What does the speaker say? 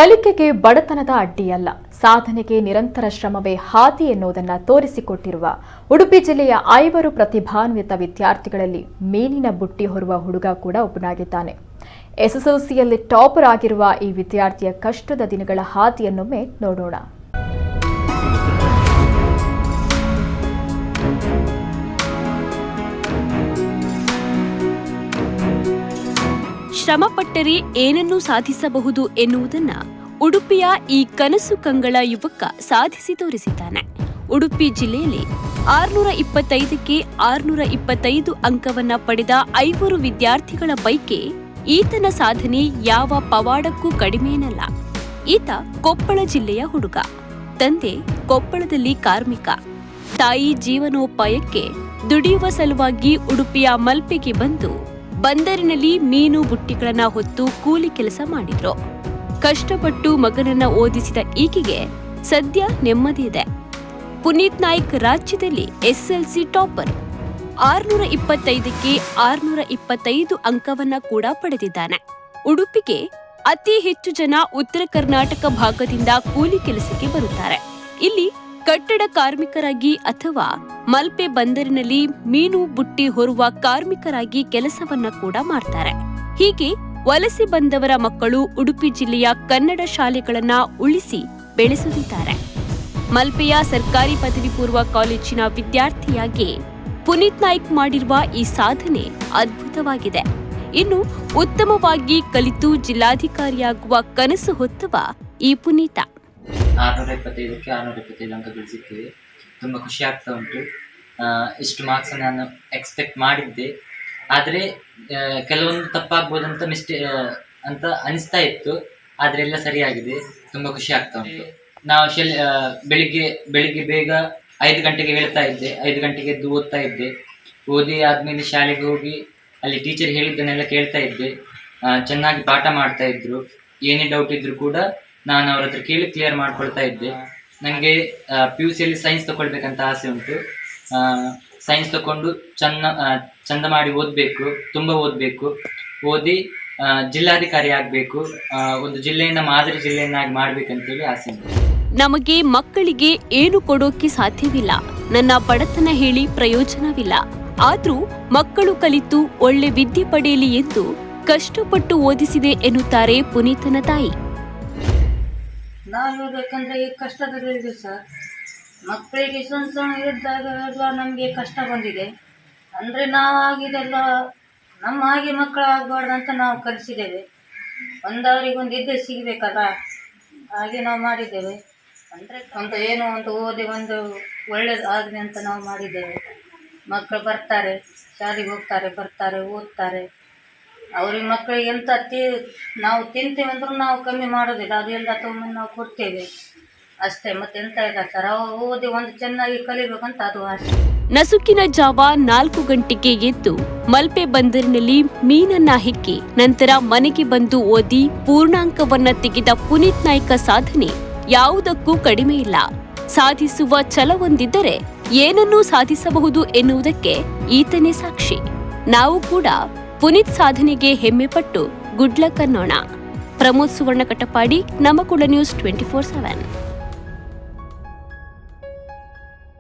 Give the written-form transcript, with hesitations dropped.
ಕಲಿಕೆಗೆ ಬಡತನದ ಅಡ್ಡಿಯಲ್ಲ, ಸಾಧನೆಗೆ ನಿರಂತರ ಶ್ರಮವೇ ಹಾದಿ ಎನ್ನುವುದನ್ನು ತೋರಿಸಿಕೊಟ್ಟಿರುವ ಉಡುಪಿ ಜಿಲ್ಲೆಯ 5 ಪ್ರತಿಭಾನ್ವಿತ ವಿದ್ಯಾರ್ಥಿಗಳಲ್ಲಿ ಮೀನಿನ ಬುಟ್ಟಿ ಹೊರುವ ಹುಡುಗ ಕೂಡ ಒಬ್ಬನಾಗಿದ್ದಾನೆ. ಎಸ್ಎಸ್ಎಲ್ಸಿಯಲ್ಲಿ ಟಾಪರ್ ಆಗಿರುವ ಈ ವಿದ್ಯಾರ್ಥಿಯ ಕಷ್ಟದ ದಿನಗಳ ಹಾದಿಯನ್ನೊಮ್ಮೆ ನೋಡೋಣ. ಶ್ರಮಪಟ್ಟರೆ ಏನನ್ನೂ ಸಾಧಿಸಬಹುದು ಎನ್ನುವುದನ್ನ ಉಡುಪಿಯ ಈ ಕನಸು ಕಂಗಳ ಯುವಕ ಸಾಧಿಸಿ ತೋರಿಸಿದ್ದಾನೆ. ಉಡುಪಿ ಜಿಲ್ಲೆಯಲ್ಲಿ 625ಕ್ಕೆ 625 ಅಂಕವನ್ನ ಪಡೆದ 5 ವಿದ್ಯಾರ್ಥಿಗಳ ಪೈಕಿ ಈತನ ಸಾಧನೆ ಯಾವ ಪವಾಡಕ್ಕೂ ಕಡಿಮೆಯೇನಲ್ಲ. ಈತ ಕೊಪ್ಪಳ ಜಿಲ್ಲೆಯ ಹುಡುಗ. ತಂದೆ ಕೊಪ್ಪಳದಲ್ಲಿ ಕಾರ್ಮಿಕ. ತಾಯಿ ಜೀವನೋಪಾಯಕ್ಕೆ ದುಡಿಯುವ ಸಲುವಾಗಿ ಉಡುಪಿಯ ಮಲ್ಪೆಗೆ ಬಂದು ಬಂದರಿನಲ್ಲಿ ಮೀನು ಬುಟ್ಟಿಗಳನ್ನ ಹೊತ್ತು ಕೂಲಿ ಕೆಲಸ ಮಾಡಿದ್ರು. ಕಷ್ಟಪಟ್ಟು ಮಗನನ್ನ ಓದಿಸಿದ ಈಕೆಗೆ ಸದ್ಯ ನೆಮ್ಮದಿ ಇದೆ. ಪುನೀತ್ ನಾಯ್ಕ್ ರಾಜ್ಯದಲ್ಲಿ ಎಸ್ಎಲ್ಸಿ ಟಾಪರ್. 625ಕ್ಕೆ 625 ಅಂಕವನ್ನ ಕೂಡ ಪಡೆದಿದ್ದಾನೆ. ಉಡುಪಿಗೆ ಅತಿ ಹೆಚ್ಚು ಜನ ಉತ್ತರ ಕರ್ನಾಟಕ ಭಾಗದಿಂದ ಕೂಲಿ ಕೆಲಸಕ್ಕೆ ಬರುತ್ತಾರೆ. ಇಲ್ಲಿ ಕಟ್ಟಡ ಕಾರ್ಮಿಕರಾಗಿ ಅಥವಾ ಮಲ್ಪೆ ಬಂದರಿನಲ್ಲಿ ಮೀನು ಬುಟ್ಟಿ ಹೊರುವ ಕಾರ್ಮಿಕರಾಗಿ ಕೆಲಸವನ್ನ ಕೂಡ ಮಾಡ್ತಾರೆ. ಹೀಗೆ ವಲಸೆ ಬಂದವರ ಮಕ್ಕಳು ಉಡುಪಿ ಜಿಲ್ಲೆಯ ಕನ್ನಡ ಶಾಲೆಗಳನ್ನ ಉಳಿಸಿ ಬೆಳೆಸುತ್ತಿದ್ದಾರೆ. ಮಲ್ಪೆಯ ಸರ್ಕಾರಿ ಪದವಿ ಪೂರ್ವ ಕಾಲೇಜಿನ ವಿದ್ಯಾರ್ಥಿಯಾಗಿ ಪುನೀತ್ ನಾಯ್ಕ್ ಮಾಡಿರುವ ಈ ಸಾಧನೆ ಅದ್ಭುತವಾಗಿದೆ. ಇನ್ನು ಉತ್ತಮವಾಗಿ ಕಲಿತು ಜಿಲ್ಲಾಧಿಕಾರಿಯಾಗುವ ಕನಸು ಹೊತ್ತವ ಈ ಪುನೀತ. 625ಕ್ಕೆ 625 ಅಂಕಗಳು ಸಿಕ್ಕಿವೆ. ತುಂಬ ಖುಷಿ ಆಗ್ತಾ ಉಂಟು. ಇಷ್ಟು ಮಾರ್ಕ್ಸ್ ನಾನು ಎಕ್ಸ್ಪೆಕ್ಟ್ ಮಾಡಿದ್ದೆ, ಆದರೆ ಕೆಲವೊಂದು ತಪ್ಪಾಗ್ಬೋದಂತ ಅಂತ ಅನಿಸ್ತಾ ಇತ್ತು. ಆದರೆ ಎಲ್ಲ ಸರಿಯಾಗಿದೆ. ತುಂಬ ಖುಷಿ ಆಗ್ತಾ ಉಂಟು. ನಾವು ಬೆಳಿಗ್ಗೆ ಬೇಗ 5 ಗಂಟೆಗೆ ಹೇಳ್ತಾ ಇದ್ದೆ. 5 ಗಂಟೆಗೆ ಎದ್ದು ಓದ್ತಾ ಇದ್ದೆ. ಓದಿ ಆದಮೇಲೆ ಶಾಲೆಗೆ ಹೋಗಿ ಅಲ್ಲಿ ಟೀಚರ್ ಹೇಳಿದ್ದನ್ನೆಲ್ಲ ಕೇಳ್ತಾ ಇದ್ದೆ. ಚೆನ್ನಾಗಿ ಪಾಠ ಮಾಡ್ತಾ ಇದ್ರು. ಏನೇ ಡೌಟ್ ಇದ್ರು ಕೂಡ ನಾನು ಅವ್ರ ಹತ್ರ ಕೇಳಿ ಕ್ಲಿಯರ್ ಮಾಡ್ಕೊಳ್ತಾ ಇದ್ದೆ. ನನಗೆ PUCಯಲ್ಲಿ ಸೈನ್ಸ್ ತಗೊಳ್ಬೇಕಂತ ಆಸೆ ಉಂಟು. ಸೈನ್ಸ್ ತಗೊಂಡು ಚಂದ ಮಾಡಿ ಓದಬೇಕು, ತುಂಬ ಓದಬೇಕು. ಓದಿ ಜಿಲ್ಲಾಧಿಕಾರಿ ಆಗಬೇಕು, ಒಂದು ಜಿಲ್ಲೆಯಿಂದ ಮಾದರಿ ಜಿಲ್ಲೆಯನ್ನಾಗಿ ಮಾಡಬೇಕಂತೇಳಿ ಆಸೆ ಉಂಟು. ನಮಗೆ ಮಕ್ಕಳಿಗೆ ಏನು ಕೊಡೋಕೆ ಸಾಧ್ಯವಿಲ್ಲ, ನನ್ನ ಬಡತನ ಹೇಳಿ ಪ್ರಯೋಜನವಿಲ್ಲ. ಆದ್ರೂ ಮಕ್ಕಳು ಕಲಿತು ಒಳ್ಳೆ ವಿದ್ಯೆ ಪಡೆಯಲಿ ಎಂದು ಕಷ್ಟಪಟ್ಟು ಓದಿಸಿದೆ ಎನ್ನುತ್ತಾರೆ ಪುನೀತನ ತಾಯಿ. ನಾವು ಹೇಳ್ಬೇಕಂದ್ರೆ ಈ ಕಷ್ಟದಲ್ಲಿದ್ದೀವಿ ಸರ್. ಮಕ್ಕಳಿಗೆ ಸಣ್ಣ ಇದ್ದಾಗ ನಮಗೆ ಕಷ್ಟ ಬಂದಿದೆ. ಅಂದರೆ ನಾವು ಆಗಿದೆಲ್ಲ ನಮ್ಮ ಹಾಗೆ ಮಕ್ಕಳು ಆಗಬಾರ್ದು ಅಂತ ನಾವು ಕಲಿಸಿದ್ದೇವೆ. ಒಂದವರಿಗೊಂದು ಇದ್ದೇ ಸಿಗಬೇಕಲ್ಲ, ಹಾಗೆ ನಾವು ಮಾಡಿದ್ದೇವೆ. ಅಂದರೆ ಏನೋ ಒಂದು ಓದಿ ಒಂದು ಒಳ್ಳೇದು ಆಗಲಿ ಅಂತ ನಾವು ಮಾಡಿದ್ದೇವೆ. ಮಕ್ಕಳು ಬರ್ತಾರೆ, ಶಾಲೆಗೆ ಹೋಗ್ತಾರೆ, ಬರ್ತಾರೆ, ಓದ್ತಾರೆ. ಅವ್ರಿಗೆ ಮಕ್ಕಳಿಗೆ ಎಂತ ನಾವು ತಿಂತೇವೆ ಅಂದ್ರೂ ನಾವು ಕಮ್ಮಿ ಮಾಡೋದಿಲ್ಲ, ಅದೆಲ್ಲ ತುಂಬ ನಾವು ಕೊಡ್ತೇವೆ ಅಷ್ಟೇ. ಮತ್ತೆ ಎಂತ ಇಲ್ಲ ಸರ್. ಅವ್ರು ಓದಿ ಒಂದು ಚೆನ್ನಾಗಿ ಕಲಿಬೇಕಂತ ಅದು ಆಸೆ. ನಸುಕಿನ ಜಾವ 4 ಗಂಟೆಗೆ ಎದ್ದು ಮಲ್ಪೆ ಬಂದರಿನಲ್ಲಿ ಮೀನನ್ನ ಹಿಕ್ಕಿ ನಂತರ ಮನೆಗೆ ಬಂದು ಓದಿ ಪೂರ್ಣಾಂಕವನ್ನ ತೆಗೆದ ಪುನೀತ್ ನಾಯ್ಕ ಸಾಧನೆ ಯಾವುದಕ್ಕೂ ಕಡಿಮೆ ಇಲ್ಲ. ಸಾಧಿಸುವ ಛಲವೊಂದಿದ್ದರೆ ಏನನ್ನೂ ಸಾಧಿಸಬಹುದು ಎನ್ನುವುದಕ್ಕೆ ಈತನೇ ಸಾಕ್ಷಿ. ನಾವು ಕೂಡ ಪುನೀತ್ ಸಾಧನೆಗೆ ಹೆಮ್ಮೆ ಪಟ್ಟು ಗುಡ್ ಲಕ್ ಅನ್ನೋಣ. ಪ್ರಮೋದ್ ಸುವರ್ಣ ಕಟಪಾಡಿ, ನಮ್ಮ ಕುಳ ನ್ಯೂಸ್ 24/7.